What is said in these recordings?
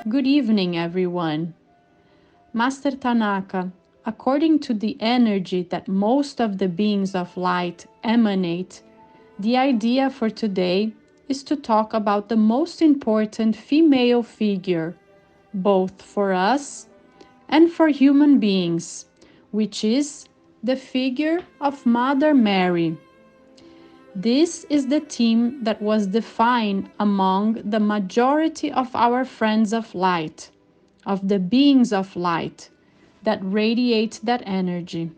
Good evening, everyone. Master Tanaka, according to the energy that most of the beings of light emanate, the idea for today is to talk about the most important female figure, both for us and for human beings, which is the figure of Mother Mary. This is the theme that was defined among the majority of our friends of light, of the beings of light that radiate that energy.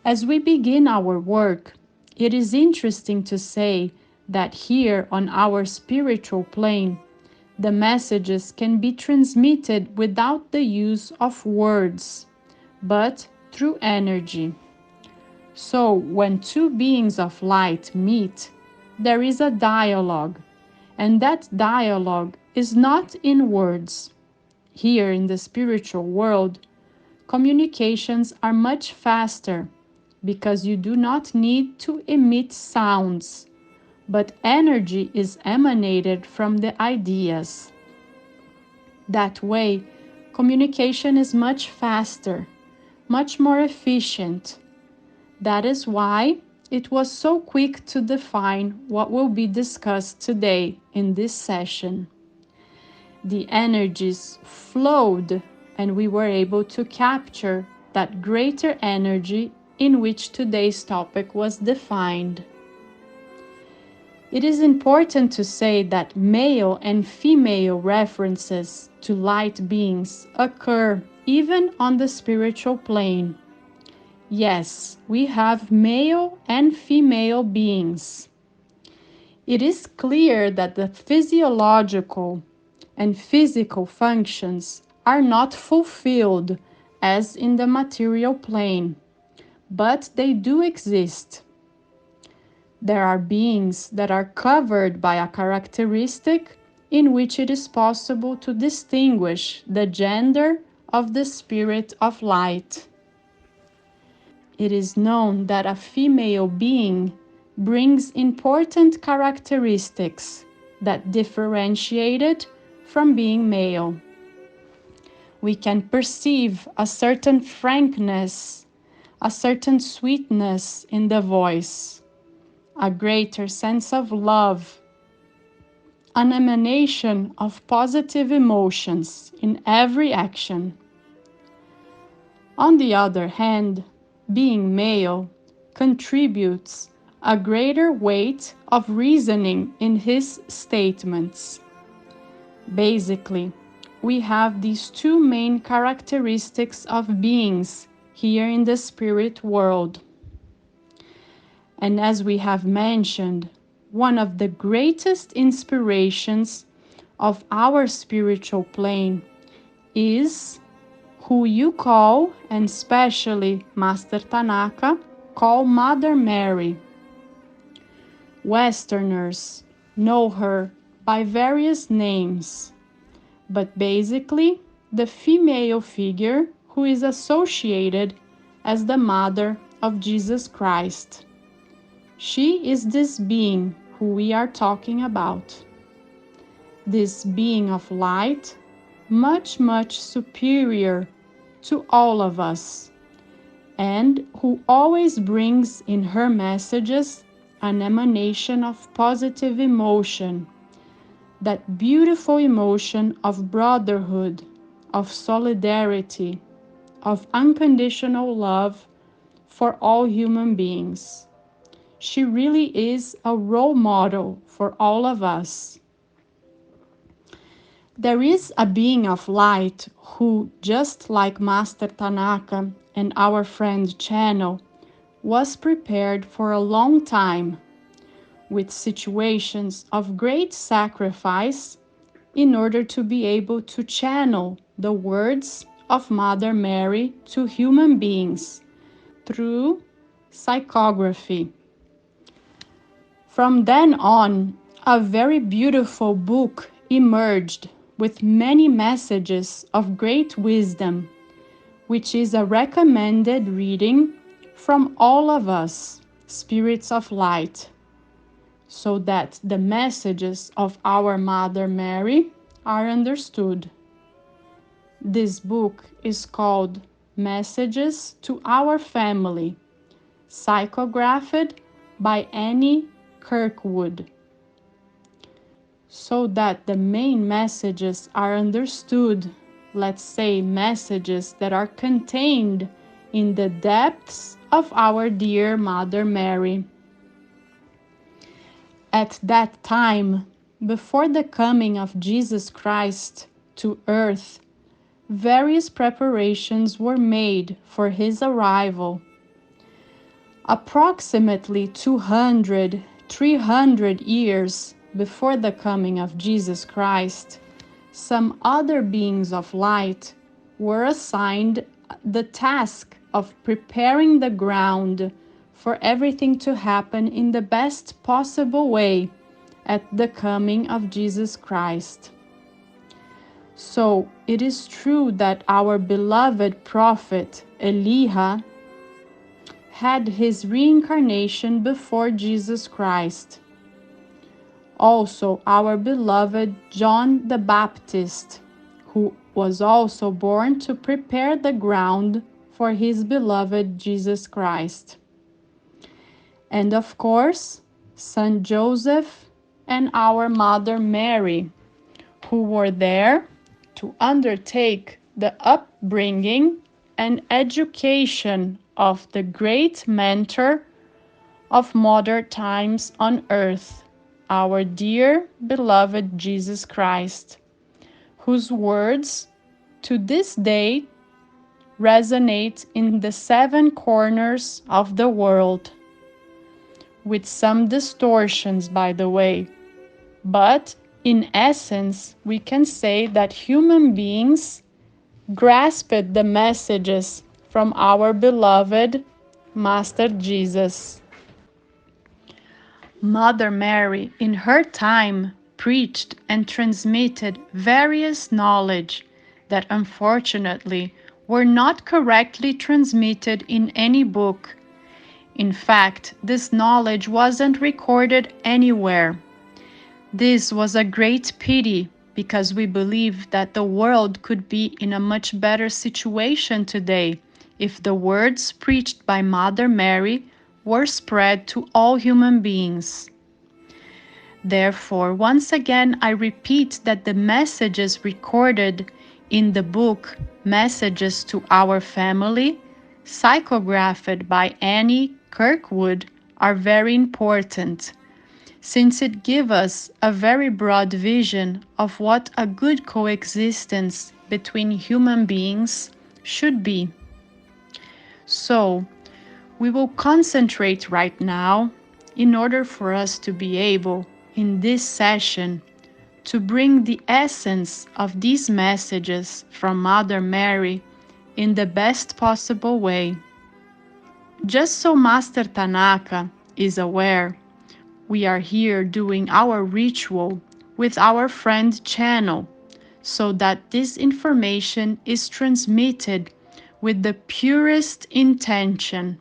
As we begin our work, it is interesting to say that here on our spiritual plane, the messages can be transmitted without the use of words, but through energy. So, when two beings of light meet, there is a dialogue, and that dialogue is not in words. Here in the spiritual world, communications are much faster because you do not need to emit sounds, but energy is emanated from the ideas. That way, communication is much faster, much more efficient. That is why it was so quick to define what will be discussed today in this session. The energies flowed, and we were able to capture that greater energy in which today's topic was defined. It is important to say that male and female references to light beings occur even on the spiritual plane. Yes, we have male and female beings. It is clear that the physiological and physical functions are not fulfilled as in the material plane, but they do exist. There are beings that are covered by a characteristic in which it is possible to distinguish the gender of the spirit of light. It is known that a female being brings important characteristics that differentiate it from being male. We can perceive a certain frankness, a certain sweetness in the voice, a greater sense of love, an emanation of positive emotions in every action. On the other hand, being male contributes a greater weight of reasoning in his statements. Basically, we have these two main characteristics of beings here in the spirit world. And as we have mentioned, one of the greatest inspirations of our spiritual plane is who you call, and especially Master Tanaka, call Mother Mary. Westerners know her by various names, but basically the female figure who is associated as the mother of Jesus Christ. She is this being who we are talking about. This being of light, much, much superior to all of us, and who always brings in her messages an emanation of positive emotion, that beautiful emotion of brotherhood, of solidarity, of unconditional love for all human beings. She really is a role model for all of us. There is a being of light who, just like Master Tanaka and our friend Channel, was prepared for a long time with situations of great sacrifice in order to be able to channel the words of Mother Mary to human beings through psychography. From then on, a very beautiful book emerged with many messages of great wisdom, which is a recommended reading from all of us, spirits of light, so that the messages of our Mother Mary, are understood. This book is called Messages to Our Family, psychographed by Annie Kirkwood, so that the main messages are understood. Let's say messages that are contained in the depths of our dear Mother Mary. At that time, before the coming of Jesus Christ to earth, various preparations were made for his arrival. Approximately 200, 300 years before the coming of Jesus Christ, some other beings of light were assigned the task of preparing the ground for everything to happen in the best possible way at the coming of Jesus Christ. So it is true that our beloved prophet Eliha had his reincarnation before Jesus Christ. Also, our beloved John the Baptist, who was also born to prepare the ground for his beloved Jesus Christ. And of course, Saint Joseph and our Mother Mary, who were there to undertake the upbringing and education of the great mentor of modern times on earth, our dear beloved Jesus Christ, whose words to this day resonate in the seven corners of the world, with some distortions, by the way. But in essence, we can say that human beings grasped the messages from our beloved Master Jesus. Mother Mary, in her time, preached and transmitted various knowledge that unfortunately were not correctly transmitted in any book. In fact, this knowledge wasn't recorded anywhere. This was a great pity because we believe that the world could be in a much better situation today if the words preached by Mother Mary were spread to all human beings. Therefore, once again, I repeat that the messages recorded in the book Messages to Our Family, psychographed by Annie Kirkwood, are very important, since it gives us a very broad vision of what a good coexistence between human beings should be. So, we will concentrate right now in order for us to be able, in this session, to bring the essence of these messages from Mother Mary in the best possible way. Just so Master Tanaka is aware, we are here doing our ritual with our friend channel, so that this information is transmitted with the purest intention.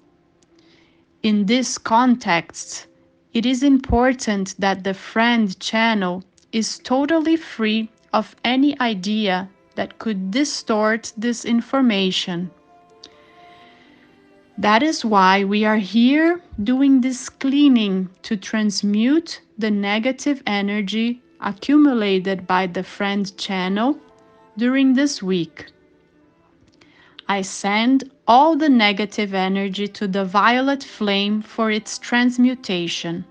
In this context, it is important that the friend channel is totally free of any idea that could distort this information. That is why we are here doing this cleaning to transmute the negative energy accumulated by the friend channel during this week. I send all the negative energy to the violet flame for its transmutation.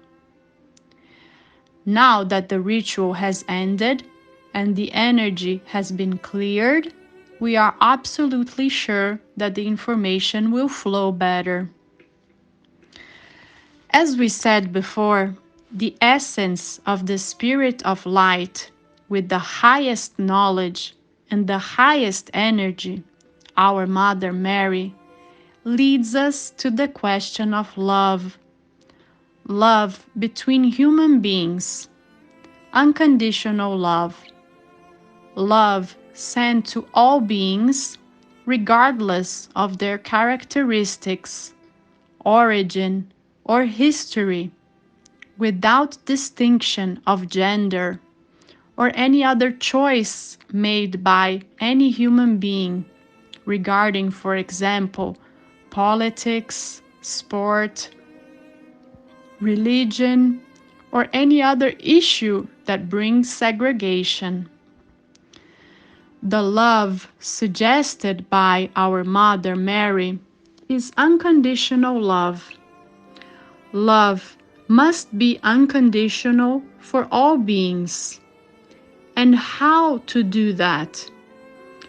Now that the ritual has ended and the energy has been cleared, we are absolutely sure that the information will flow better. As we said before, the essence of the Spirit of Light with the highest knowledge and the highest energy, our Mother Mary, leads us to the question of love. Love between human beings, unconditional love. Love sent to all beings, regardless of their characteristics, origin, or history, without distinction of gender, or any other choice made by any human being regarding, for example, politics, sport, religion, or any other issue that brings segregation. The love suggested by our Mother Mary is unconditional love. Love must be unconditional for all beings. And how to do that?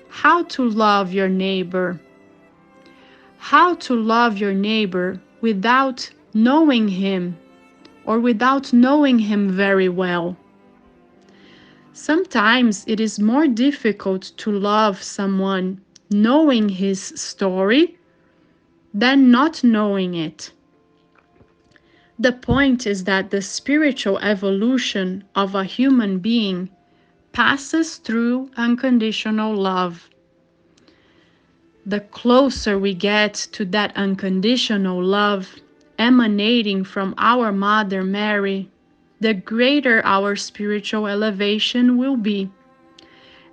How to love your neighbor? How to love your neighbor without knowing him or without knowing him very well? Sometimes it is more difficult to love someone knowing his story than not knowing it. The point is that the spiritual evolution of a human being passes through unconditional love. The closer we get to that unconditional love emanating from our Mother Mary, the greater our spiritual elevation will be.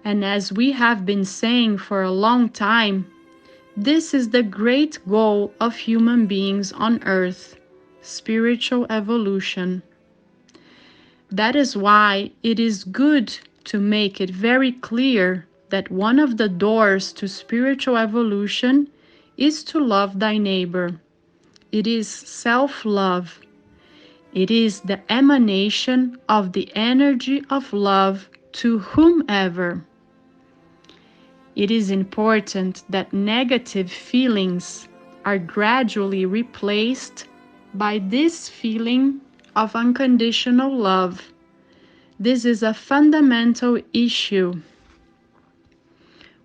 And as we have been saying for a long time, this is the great goal of human beings on earth, spiritual evolution. That is why it is good to make it very clear that one of the doors to spiritual evolution is to love thy neighbor. It is self-love. It is the emanation of the energy of love to whomever. It is important that negative feelings are gradually replaced by this feeling of unconditional love. This is a fundamental issue.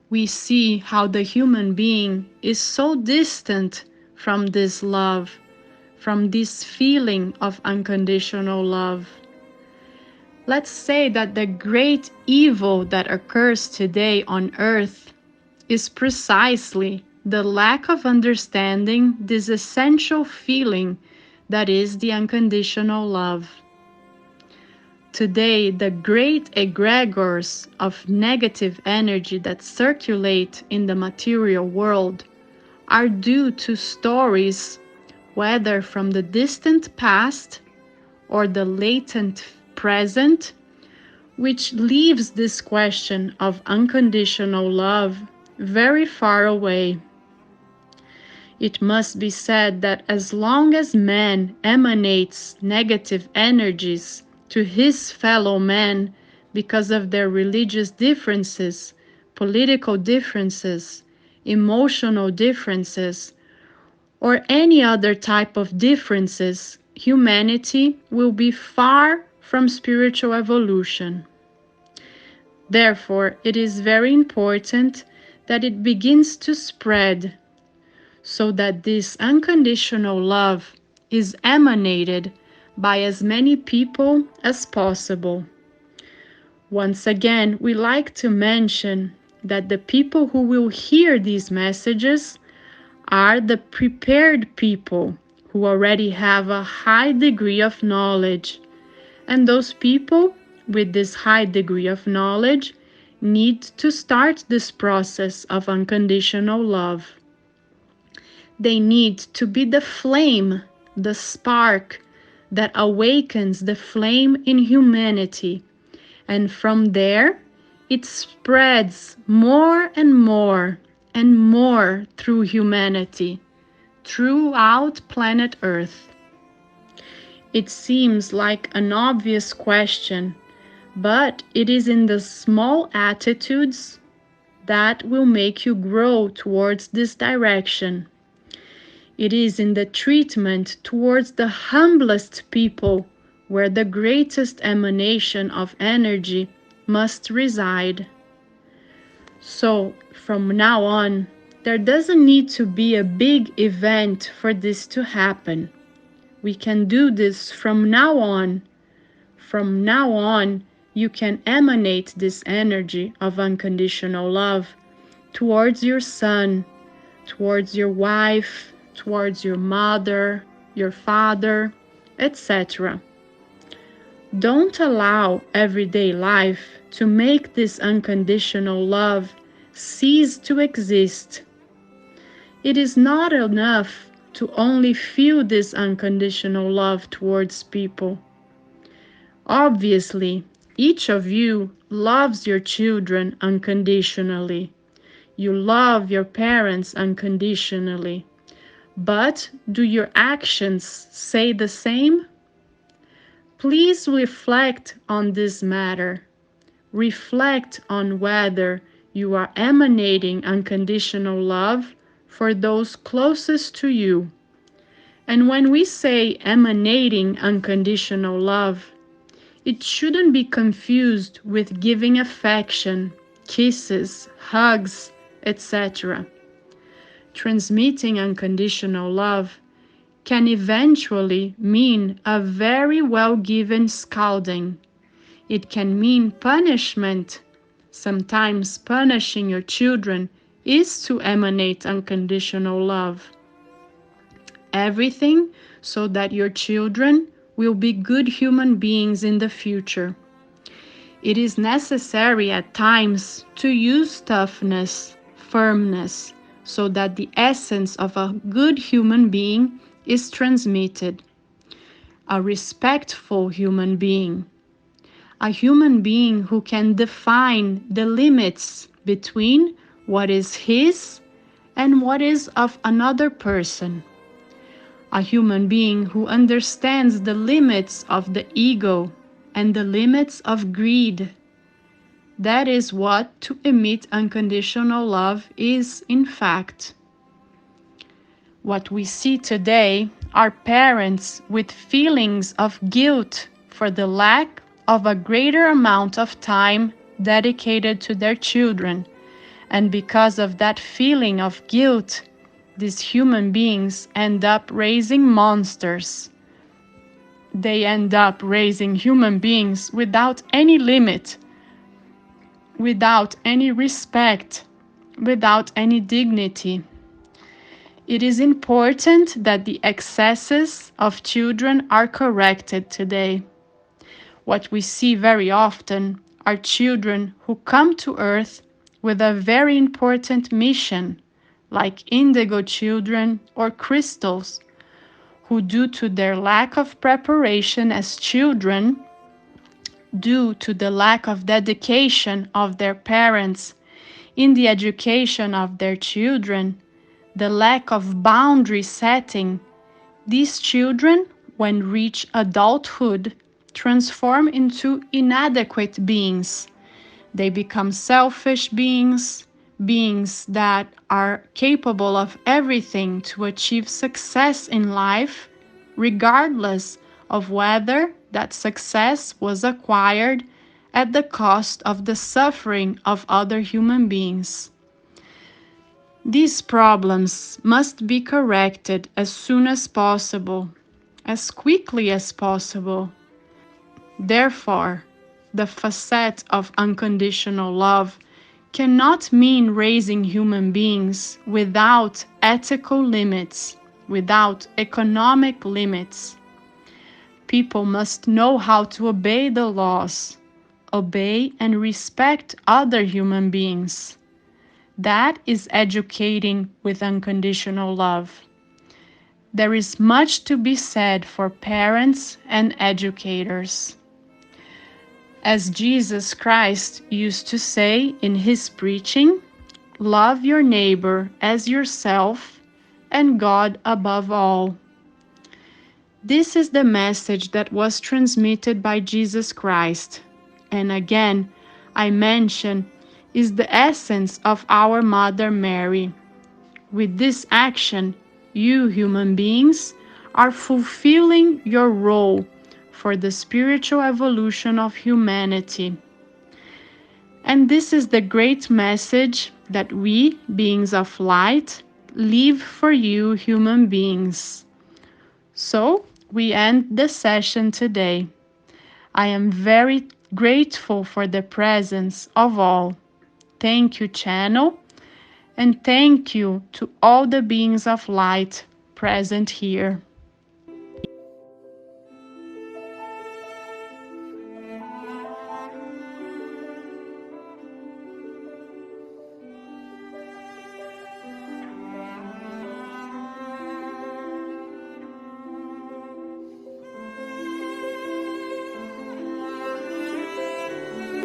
We see how the human being is so distant from this love, from this feeling of unconditional love. Let's say that the great evil that occurs today on earth is precisely the lack of understanding this essential feeling that is the unconditional love. Today, the great egregores of negative energy that circulate in the material world are due to stories, whether from the distant past or the latent present, which leaves this question of unconditional love very far away. It must be said that as long as man emanates negative energies to his fellow man because of their religious differences, political differences, emotional differences, or any other type of differences, humanity will be far from spiritual evolution. Therefore, it is very important that it begins to spread so that this unconditional love is emanated by as many people as possible. Once again, we like to mention that the people who will hear these messages are the prepared people who already have a high degree of knowledge. And those people with this high degree of knowledge need to start this process of unconditional love. They need to be the flame, the spark that awakens the flame in humanity. And from there, it spreads more and more and more through humanity, throughout planet Earth. It seems like an obvious question, but it is in the small attitudes that will make you grow towards this direction. It is in the treatment towards the humblest people where the greatest emanation of energy must reside. So, from now on, there doesn't need to be a big event for this to happen. We can do this from now on. From now on, you can emanate this energy of unconditional love towards your son, towards your wife, towards your mother, your father, etc. Don't allow everyday life to make this unconditional love cease to exist. It is not enough to only feel this unconditional love towards people. Obviously, each of you loves your children unconditionally. You love your parents unconditionally. But do your actions say the same? Please reflect on this matter. Reflect on whether you are emanating unconditional love for those closest to you. And when we say emanating unconditional love, it shouldn't be confused with giving affection, kisses, hugs, etc. Transmitting unconditional love can eventually mean a very well given scolding. It can mean punishment. Sometimes punishing your children is to emanate unconditional love. Everything so that your children will be good human beings in the future. It is necessary at times to use toughness, firmness, so that the essence of a good human being is transmitted. A respectful human being. A human being who can define the limits between what is his and what is of another person. A human being who understands the limits of the ego and the limits of greed. That is what to emit unconditional love is, in fact. What we see today are parents with feelings of guilt for the lack of a greater amount of time dedicated to their children. And because of that feeling of guilt, these human beings end up raising monsters. They end up raising human beings without any limit, without any respect, without any dignity. It is important that the excesses of children are corrected today. What we see very often are children who come to Earth with a very important mission, like indigo children or crystals, who due to their lack of preparation as children, due to the lack of dedication of their parents in the education of their children, the lack of boundary setting, these children, when reach adulthood, transform into inadequate beings. They become selfish beings, beings that are capable of everything to achieve success in life, regardless of whether that success was acquired at the cost of the suffering of other human beings. These problems must be corrected as soon as possible, as quickly as possible. Therefore, the facet of unconditional love cannot mean raising human beings without ethical limits, without economic limits. People must know how to obey the laws, obey and respect other human beings. That is educating with unconditional love. There is much to be said for parents and educators. As Jesus Christ used to say in his preaching, love your neighbor as yourself and God above all. This is the message that was transmitted by Jesus Christ. And again, I mention, is the essence of our Mother Mary. With this action, you human beings are fulfilling your role for the spiritual evolution of humanity. And this is the great message that we, beings of light, leave for you human beings. So, we end the session today. I am very grateful for the presence of all. Thank you, channel, and thank you to all the beings of light present here.